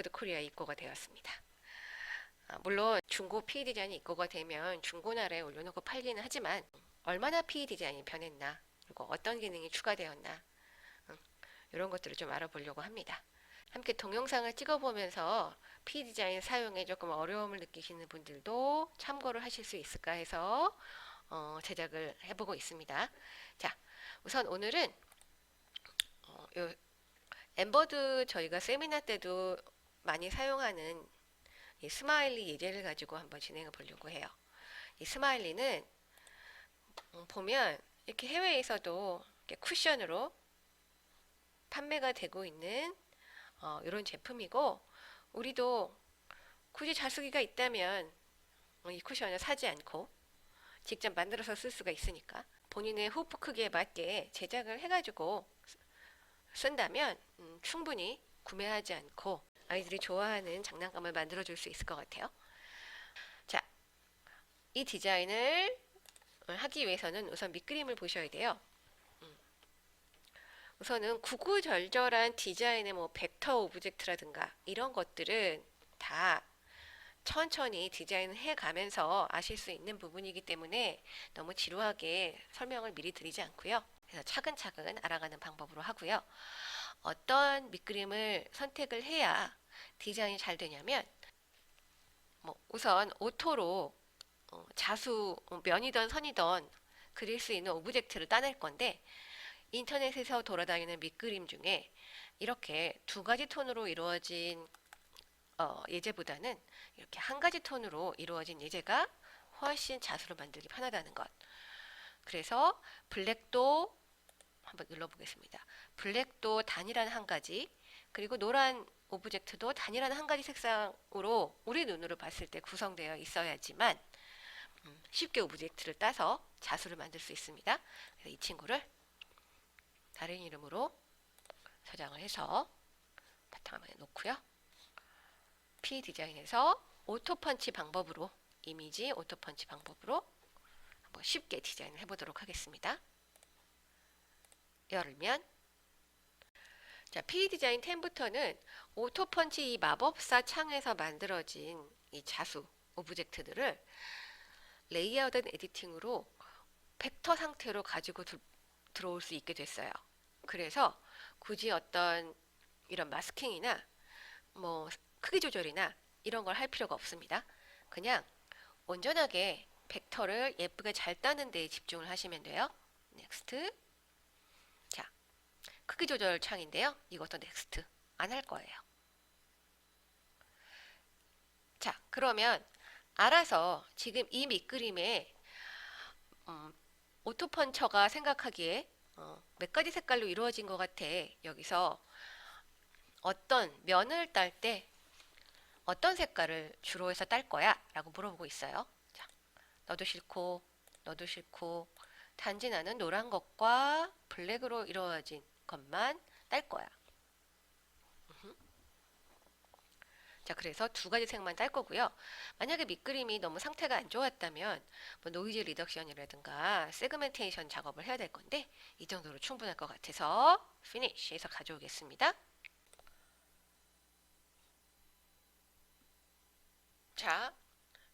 엠버드 코리아 입고가 되었습니다. 물론 중고 PE 디자인이 입고가 되면 중고나라에 올려놓고 팔기는 하지만 얼마나 PE 디자인이 변했나, 그리고 어떤 기능이 추가되었나, 이런 것들을 좀 알아보려고 합니다. 함께 동영상을 찍어보면서 PE 디자인 사용에 조금 어려움을 느끼시는 분들도 참고를 하실 수 있을까 해서 제작을 해보고 있습니다. 자, 우선 오늘은 요 엠버드 저희가 세미나 때도 많이 사용하는 이 스마일리 예제를 가지고 한번 진행해 보려고 해요. 이 스마일리는 보면 이렇게 해외에서도 이렇게 쿠션으로 판매가 되고 있는 이런 제품이고, 우리도 굳이 자수기가 있다면 이 쿠션을 사지 않고 직접 만들어서 쓸 수가 있으니까 본인의 후프 크기에 맞게 제작을 해가지고 쓴다면 충분히 구매하지 않고 아이들이 좋아하는 장난감을 만들어 줄 수 있을 것 같아요. 자, 이 디자인을 하기 위해서는 우선 밑그림을 보셔야 돼요. 우선은 구구절절한 디자인의 뭐 벡터 오브젝트라든가 이런 것들은 다 천천히 디자인을 해가면서 아실 수 있는 부분이기 때문에 너무 지루하게 설명을 미리 드리지 않고요. 그래서 차근차근 알아가는 방법으로 하고요. 어떤 밑그림을 선택을 해야 디자인이 잘 되냐면, 우선 오토로 자수 면이든 선이든 그릴 수 있는 오브젝트를 따낼 건데, 인터넷에서 돌아다니는 밑그림 중에 이렇게 두 가지 톤으로 이루어진 예제보다는 이렇게 한 가지 톤으로 이루어진 예제가 훨씬 자수를 만들기 편하다는 것. 그래서 블랙도 한번 눌러보겠습니다. 블랙도 단일한 한 가지, 그리고 노란 오브젝트도 단일한 한 가지 색상으로 우리 눈으로 봤을 때 구성되어 있어야지만 쉽게 오브젝트를 따서 자수를 만들 수 있습니다. 그래서 이 친구를 다른 이름으로 저장을 해서 바탕화면에 놓고요. P 디자인에서 오토펀치 방법으로, 이미지 오토펀치 방법으로 한번 쉽게 디자인을 해보도록 하겠습니다. 열면, 자, P 디자인 10부터는 오토펀치 이 마법사 창에서 만들어진 이 자수 오브젝트들을 레이아웃 에디팅으로 벡터 상태로 가지고 들어올 수 있게 됐어요. 그래서 굳이 어떤 이런 마스킹이나 뭐 크기 조절이나 이런 걸 할 필요가 없습니다. 그냥 온전하게 벡터를 예쁘게 잘 따는 데에 집중을 하시면 돼요. 넥스트. 자, 크기 조절 창인데요. 이것도 넥스트 안 할 거예요. 자, 그러면 알아서 지금 이 밑그림에 오토펀처가 생각하기에 몇 가지 색깔로 이루어진 것 같아. 여기서 어떤 면을 딸 때 어떤 색깔을 주로 해서 딸 거야? 라고 물어보고 있어요. 자, 너도 싫고 너도 싫고 단지 나는 노란 것과 블랙으로 이루어진 것만 딸 거야. 자, 그래서 두 가지 색만 딸 거고요. 만약에 밑그림이 너무 상태가 안 좋았다면 뭐 노이즈 리덕션이라든가 세그멘테이션 작업을 해야 될 건데 이 정도로 충분할 것 같아서 피니쉬해서 가져오겠습니다. 자,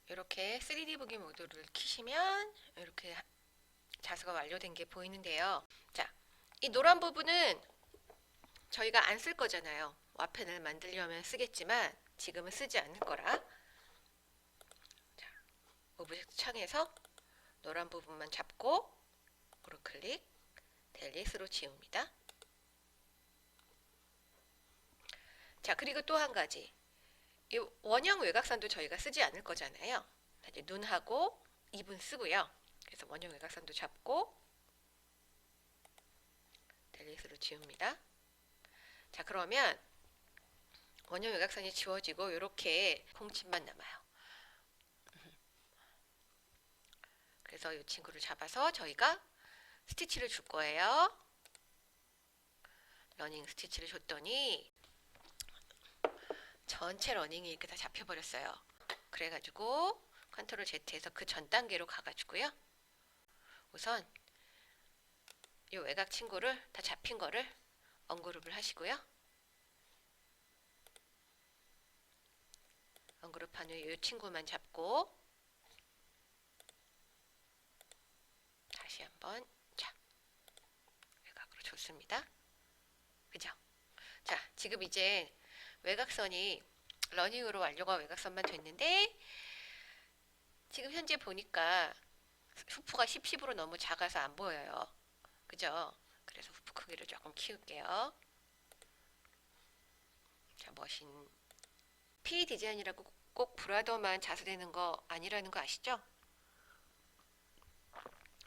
이렇게 3D 보기 모드를 키시면 이렇게 자수가 완료된 게 보이는데요. 자, 이 노란 부분은 저희가 안 쓸 거잖아요. 와펜을 만들려면 쓰겠지만 지금은 쓰지 않을 거라. 자, 오브젝트 창에서 노란 부분만 잡고 오른클릭, 델리트로 지웁니다. 자, 그리고 또 한 가지. 이 원형 외곽선도 저희가 쓰지 않을 거잖아요. 이제 눈하고 입은 쓰고요. 그래서 원형 외곽선도 잡고 델리트로 지웁니다. 자, 그러면 원형 외곽선이 지워지고 이렇게 공침만 남아요. 그래서 이 친구를 잡아서 저희가 스티치를 줄 거예요. 러닝 스티치를 줬더니 전체 러닝이 이렇게 다 잡혀버렸어요. 그래가지고 컨트롤 Z에서 그 전 단계로 가가지고요. 우선 이 외곽 친구를 다 잡힌 거를 언그룹을 하시고요. 언그룹한 후에 이 친구만 잡고 다시 한번 자 외곽으로 좋습니다. 그죠? 자 지금 이제 외곽선이 러닝으로 완료가 외곽선만 됐는데 지금 현재 보니까 후프가 10으로 너무 작아서 안 보여요. 그죠? 그래서 후프 크기를 조금 키울게요. 자, 머신 P 디자인이라고 꼭 브라더만 자수되는 거 아니라는 거 아시죠?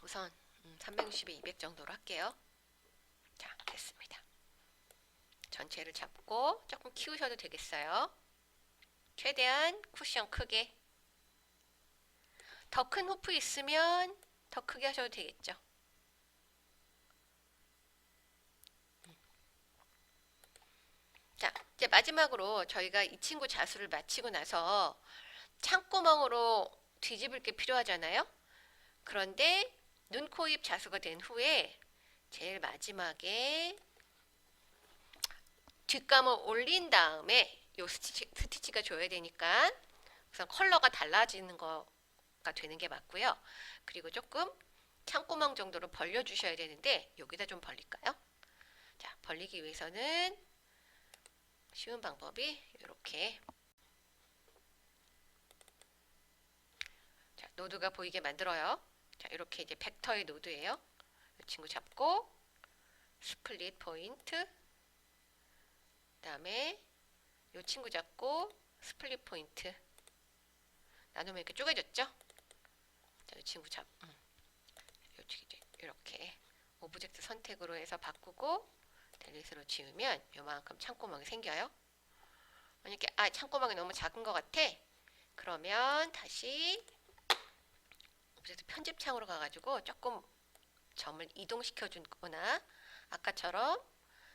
우선 360에 200 정도로 할게요. 자, 됐습니다. 전체를 잡고 조금 키우셔도 되겠어요. 최대한 쿠션 크게. 더 큰 후프 있으면 더 크게 하셔도 되겠죠. 자, 이제 마지막으로 저희가 이 친구 자수를 마치고 나서 창구멍으로 뒤집을 게 필요하잖아요. 그런데 눈, 코, 입 자수가 된 후에 제일 마지막에 뒷감을 올린 다음에 요 스티치가 줘야 되니까 우선 컬러가 달라지는 거가 되는 게 맞고요. 그리고 조금 창구멍 정도로 벌려 주셔야 되는데 여기다 좀 벌릴까요? 자, 벌리기 위해서는 쉬운 방법이 이렇게 자, 노드가 보이게 만들어요. 자, 이렇게 이제 벡터의 노드예요. 이 친구 잡고 스플릿 포인트 그다음에 이 친구 잡고 스플릿 포인트 나누면 이렇게 쪼개졌죠? 자, 이 친구 이렇게 오브젝트 선택으로 해서 바꾸고 델릿으로 지우면 요만큼 창구멍이 생겨요. 만약에 창구멍이 너무 작은 것 같아. 그러면 다시 오브젝트 편집창으로 가가지고 조금 점을 이동시켜 주거나 아까처럼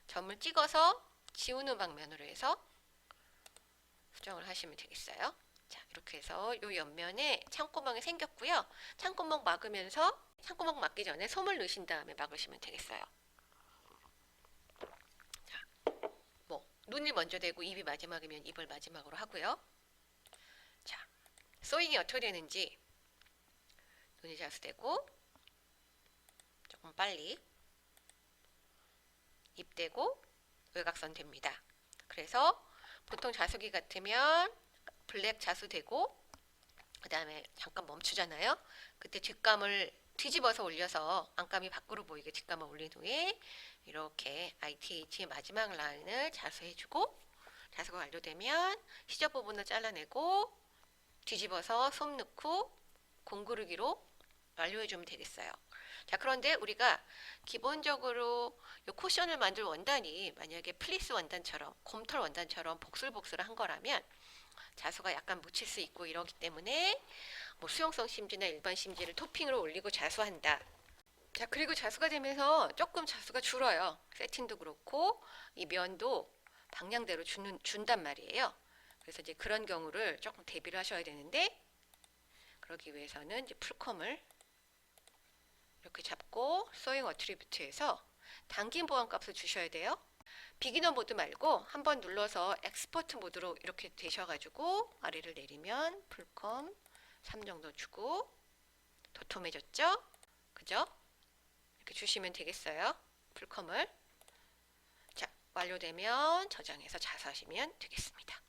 점을 찍어서 지우는 방면으로 해서 수정을 하시면 되겠어요. 자, 이렇게 해서 이 옆면에 창구멍이 생겼고요. 창구멍 막으면서 창구멍 막기 전에 솜을 넣으신 다음에 막으시면 되겠어요. 자, 눈이 먼저 되고 입이 마지막이면 입을 마지막으로 하고요. 자, 소잉이 어떻게 되는지 눈이 자수되고 조금 빨리 입 대고 외곽선 됩니다. 그래서 보통 자수기 같으면 블랙 자수되고 그 다음에 잠깐 멈추잖아요. 그때 뒷감을 뒤집어서 올려서 안감이 밖으로 보이게 뒷감을 올린 후에 이렇게 ITH의 마지막 라인을 자수해주고 자수가 완료되면 시접 부분을 잘라내고 뒤집어서 솜 넣고 공구르기로 완료해주면 되겠어요. 자, 그런데 우리가 기본적으로 이 쿠션을 만들 원단이 만약에 플리스 원단처럼 곰털 원단처럼 복슬복슬한 거라면 자수가 약간 묻힐 수 있고 이러기 때문에 수용성 심지나 일반 심지를 토핑으로 올리고 자수한다. 자, 그리고 자수가 되면서 조금 자수가 줄어요. 세팅도 그렇고 이 면도 방향대로 준단 말이에요. 그래서 이제 그런 경우를 조금 대비를 하셔야 되는데 그러기 위해서는 이제 풀컴을 이렇게 잡고 소잉 어트리뷰트에서 당긴 보안 값을 주셔야 돼요. 비기너 모드 말고 한번 눌러서 엑스퍼트 모드로 이렇게 되셔가지고 아래를 내리면 풀컴 3 정도 주고 도톰해졌죠? 그죠? 이렇게 주시면 되겠어요. 풀컴을. 자, 완료되면 저장해서 자수하시면 되겠습니다.